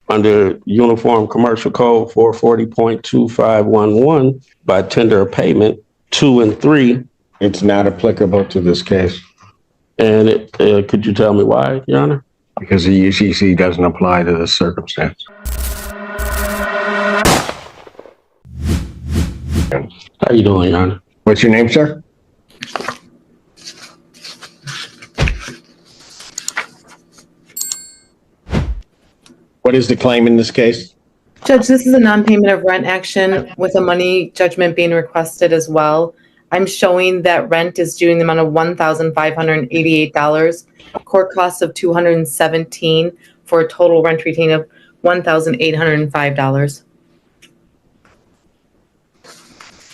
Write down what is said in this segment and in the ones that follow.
under Uniform Commercial Code 440.2511 by tender of payment 2 and 3. It's not applicable to this case. And could you tell me why, Your Honor? Because the UCC doesn't apply to this circumstance. How you doing, Your Honor? What's your name, sir? What is the claim in this case? Judge, this is a non-payment of rent action with a money judgment being requested as well. I'm showing that rent is due in the amount of $1,588, court costs of $217 for a total rent retained of $1,805.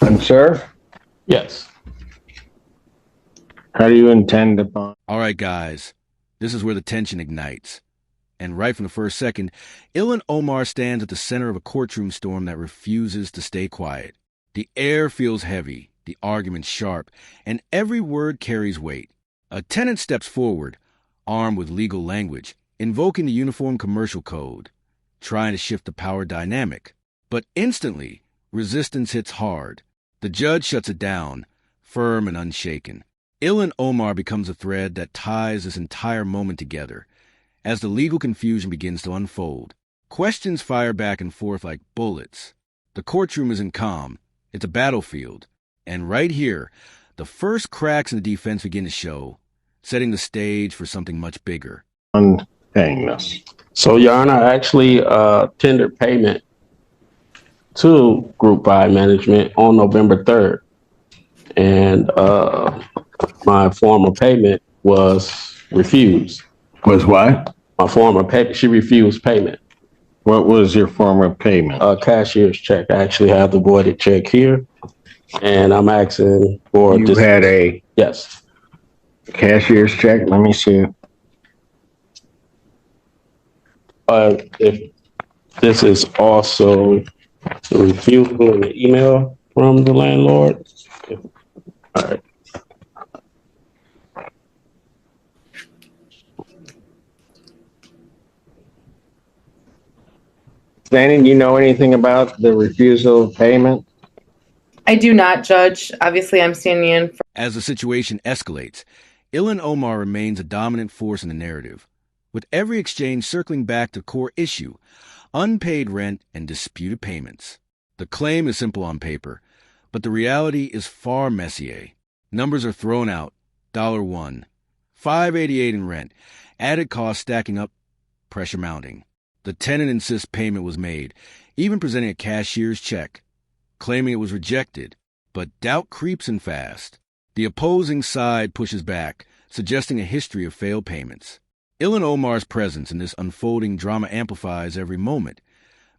And sir, Yes. how do you intend to bond? All right, guys, this is where the tension ignites. And right from the first second, Ilan Omar stands at the center of a courtroom storm that refuses to stay quiet. The air feels heavy, the argument sharp, and every word carries weight. A tenant steps forward, armed with legal language, invoking the Uniform Commercial Code, trying to shift the power dynamic. But instantly, resistance hits hard. The judge shuts it down, firm and unshaken. Ilan Omar becomes a thread that ties this entire moment together. As the legal confusion begins to unfold, questions fire back and forth like bullets. The courtroom isn't calm. It's a battlefield. And right here, the first cracks in the defense begin to show, setting the stage for something much bigger. On paying this? So, Your Honor, I actually tendered payment to Group 5 management on November 3rd. And my form of payment was refused. Was what? My form of payment, she refused payment. What was your form of payment? A cashier's check. I actually have the voided check here. And I'm asking for You had a yes. cashier's check? Let me see. If this is also the refusal in the email from the landlord. All right. Danny, do you know anything about the refusal of payment? I do not, Judge. Obviously, I'm standing in for. As the situation escalates, Ilan Omar remains a dominant force in the narrative, with every exchange circling back to the core issue, unpaid rent and disputed payments. The claim is simple on paper, but the reality is far messier. Numbers are thrown out. $1, $588 in rent, added costs stacking up, pressure mounting. The tenant insists payment was made, even presenting a cashier's check, claiming it was rejected. But doubt creeps in fast. The opposing side pushes back, suggesting a history of failed payments. Ilan Omar's presence in this unfolding drama amplifies every moment,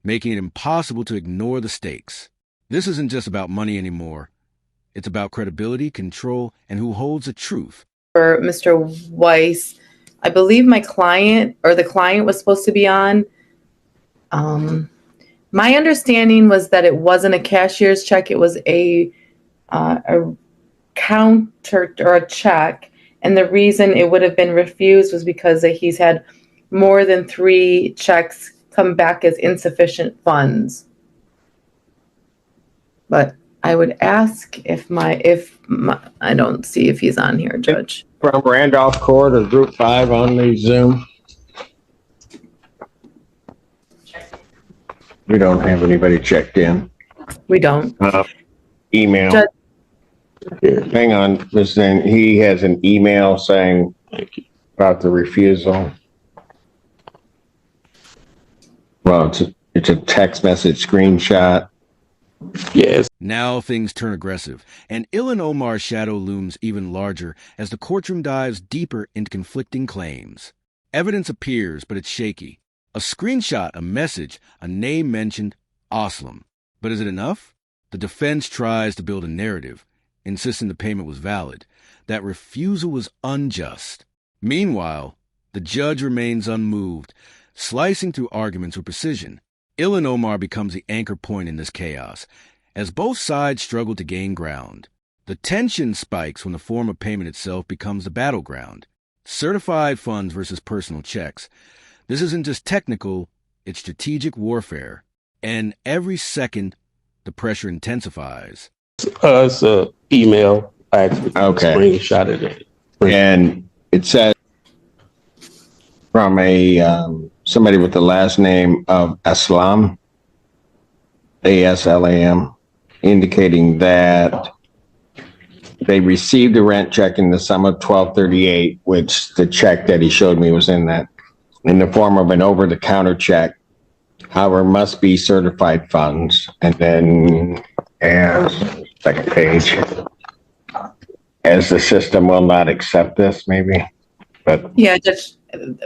making it impossible to ignore the stakes. This isn't just about money anymore. It's about credibility, control, and who holds the truth. For Mr. Weiss, I believe my client or the client was supposed to be on. My understanding was that it wasn't a cashier's check. It was a counter or a check. And the reason it would have been refused was because he's had more than 3 checks come back as insufficient funds. But I would ask if I don't see if he's on here, Judge. From Randolph Court or Group 5 on the Zoom? We don't have anybody checked in. We don't. Email. Judge. Hang on, listen, he has an email saying about the refusal. Well, it's a text message screenshot. Yes. Now things turn aggressive, and Ilan Omar's shadow looms even larger as the courtroom dives deeper into conflicting claims. Evidence appears, but it's shaky. A screenshot, a message, a name mentioned, Aslam. But is it enough? The defense tries to build a narrative, insisting the payment was valid, that refusal was unjust. Meanwhile, the judge remains unmoved, slicing through arguments with precision. Ilan Omar becomes the anchor point in this chaos, as both sides struggle to gain ground. The tension spikes when the form of payment itself becomes the battleground. Certified funds versus personal checks. This isn't just technical, It's strategic warfare. And every second, the pressure intensifies. It's a email. I actually screenshotted it. And it says from somebody with the last name of Aslam, ASLAM, indicating that they received a rent check in the sum of $1,238, which the check that he showed me was in the form of an over-the-counter check. However, must be certified funds. And then, second page, as the system will not accept this, maybe. But Yeah, just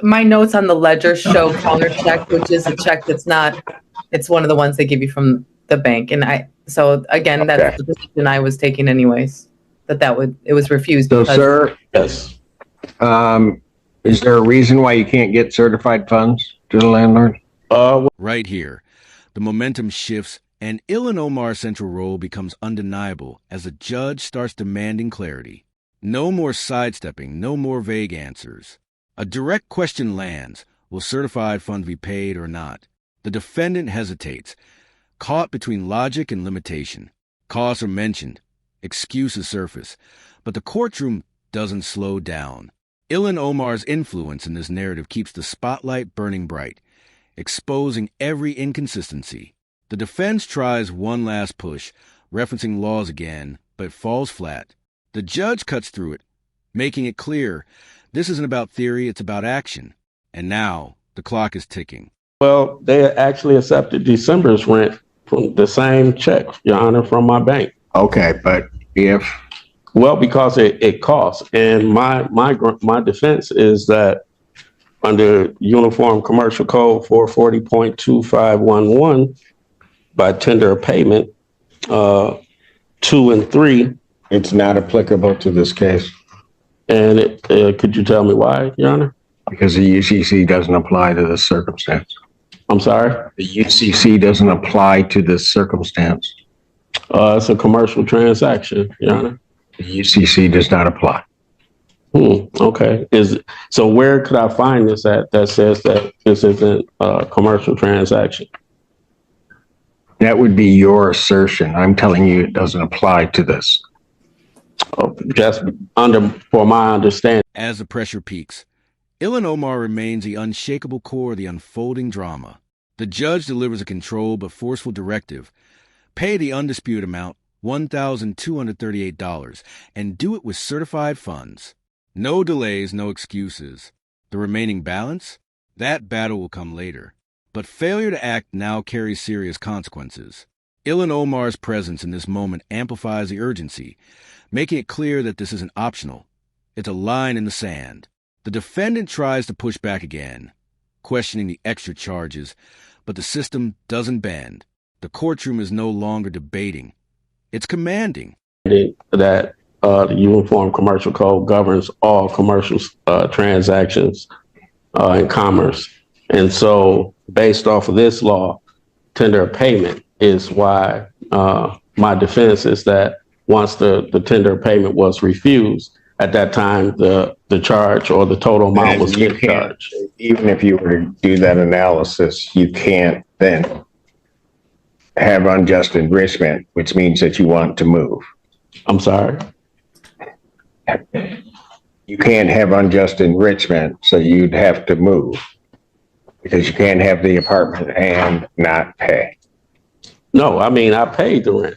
my notes on the ledger show counter check, which is a check that's not. It's one of the ones they give you from the bank, and so again, that's the position I was taking, anyways. It was refused. So, sir, Yes. Is there a reason why you can't get certified funds to the landlord? Right here, the momentum shifts, and Ilan Omar's central role becomes undeniable as the judge starts demanding clarity. No more sidestepping, no more vague answers. A direct question lands: will certified funds be paid or not? The defendant hesitates, caught between logic and limitation. Costs are mentioned, excuses surface, but the courtroom doesn't slow down. Ilan Omar's influence in this narrative keeps the spotlight burning bright, exposing every inconsistency. The defense tries one last push, referencing laws again, but falls flat. The judge cuts through it, making it clear this isn't about theory, it's about action. And now, the clock is ticking. Well, they actually accepted December's rent from the same check, Your Honor, from my bank. Okay, but if... Well, because it costs. And my defense is that under Uniform Commercial Code 440.2511, by tender of payment, 2 and 3. It's not applicable to this case. And could you tell me why, Your Honor? Because the UCC doesn't apply to this circumstance. I'm sorry? The UCC doesn't apply to this circumstance. It's a commercial transaction, Your Honor. The UCC does not apply. Okay. So where could I find this at that says that this isn't a commercial transaction? That would be your assertion. I'm telling you it doesn't apply to this. Just for my understanding. As the pressure peaks, Ilan Omar remains the unshakable core of the unfolding drama. The judge delivers a controlled but forceful directive: pay the undisputed amount, $1,238, and do it with certified funds. No delays, no excuses. The remaining balance? That battle will come later. But failure to act now carries serious consequences. Ilan Omar's presence in this moment amplifies the urgency, making it clear that this isn't optional. It's a line in the sand. The defendant tries to push back again, questioning the extra charges, but the system doesn't bend. The courtroom is no longer debating. It's commanding. That the Uniform Commercial Code governs all commercial transactions in commerce. And so based off of this law, tender of payment is why my defense is that once the tender of payment was refused, at that time, the charge or the total amount was charged. Even if you were to do that analysis, you can't then have unjust enrichment, which means that you want to move. I'm sorry? You can't have unjust enrichment, so you'd have to move because you can't have the apartment and not pay. No, I mean, I paid the rent.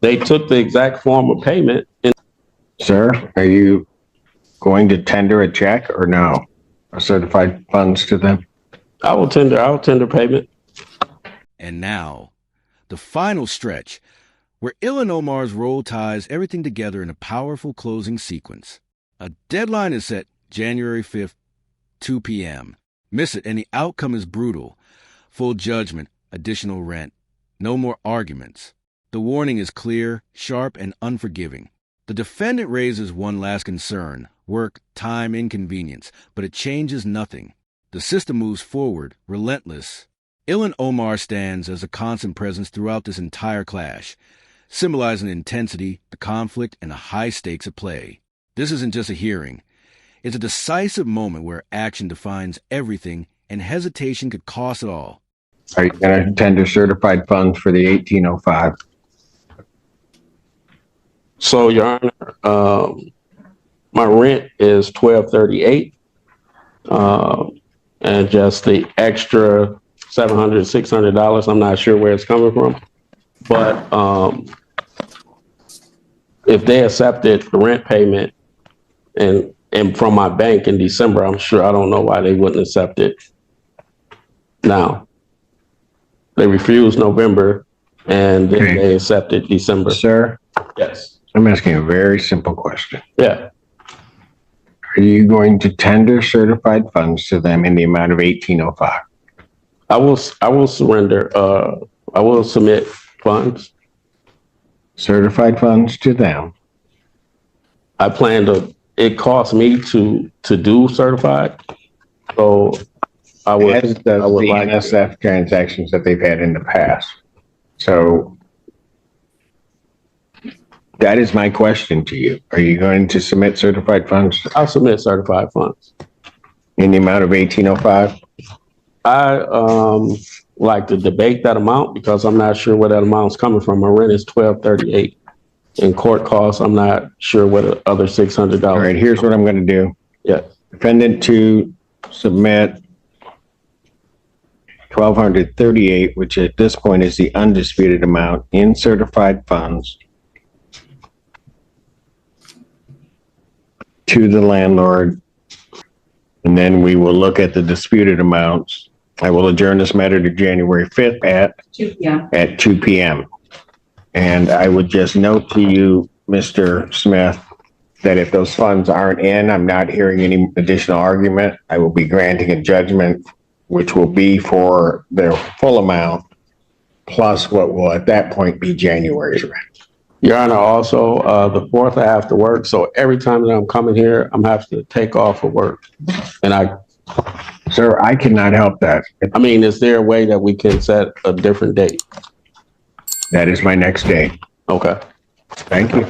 They took the exact form of payment. Sir, are you going to tender a check or no? Or certified funds to them? I'll tender payment. And now, the final stretch, where Ilan Omar's role ties everything together in a powerful closing sequence. A deadline is set January 5th, 2 p.m. Miss it and the outcome is brutal. Full judgment, additional rent. No more arguments. The warning is clear, sharp, and unforgiving. The defendant raises one last concern: work, time, inconvenience, but it changes nothing. The system moves forward, relentless. Ilan Omar stands as a constant presence throughout this entire clash, symbolizing the intensity, the conflict, and the high stakes at play. This isn't just a hearing. It's a decisive moment where action defines everything and hesitation could cost it all. Are you going to tender certified funds for the 1805? So, Your Honor, my rent is $1,238, and just the extra $700, $600. I'm not sure where it's coming from, but if they accepted the rent payment and from my bank in December, I'm sure, I don't know why they wouldn't accept it now. They refused November and then Okay. they accepted December. Sir, Yes. I'm asking a very simple question. Yeah. Are you going to tender certified funds to them in the amount of 1805? I will surrender. I will submit funds. Certified funds to them. I plan to, it costs me to do certified. So I would, As does I would the like to. NSF transactions that they've had in the past. So that is my question to you. Are you going to submit certified funds I'll submit certified funds. in the amount of 1805? I like to debate that amount because I'm not sure where that amount's coming from. My rent is $1,238. In court costs, I'm not sure what the other $600. All right, here's what I'm going to do. Yeah. Defendant to submit 1,238, which at this point is the undisputed amount in certified funds to the landlord. And then we will look at the disputed amounts. I will adjourn this matter to January 5th at 2 p.m. And I would just note to you, Mr. Smith, that if those funds aren't in, I'm not hearing any additional argument. I will be granting a judgment, which will be for their full amount, plus what will at that point be January's rent. Your Honor, also, the 4th I have to work. So every time that I'm coming here, I'm having to take off of work. And Sir, I cannot help that. I mean, is there a way that we can set a different date? That is my next day. Okay. Thank you.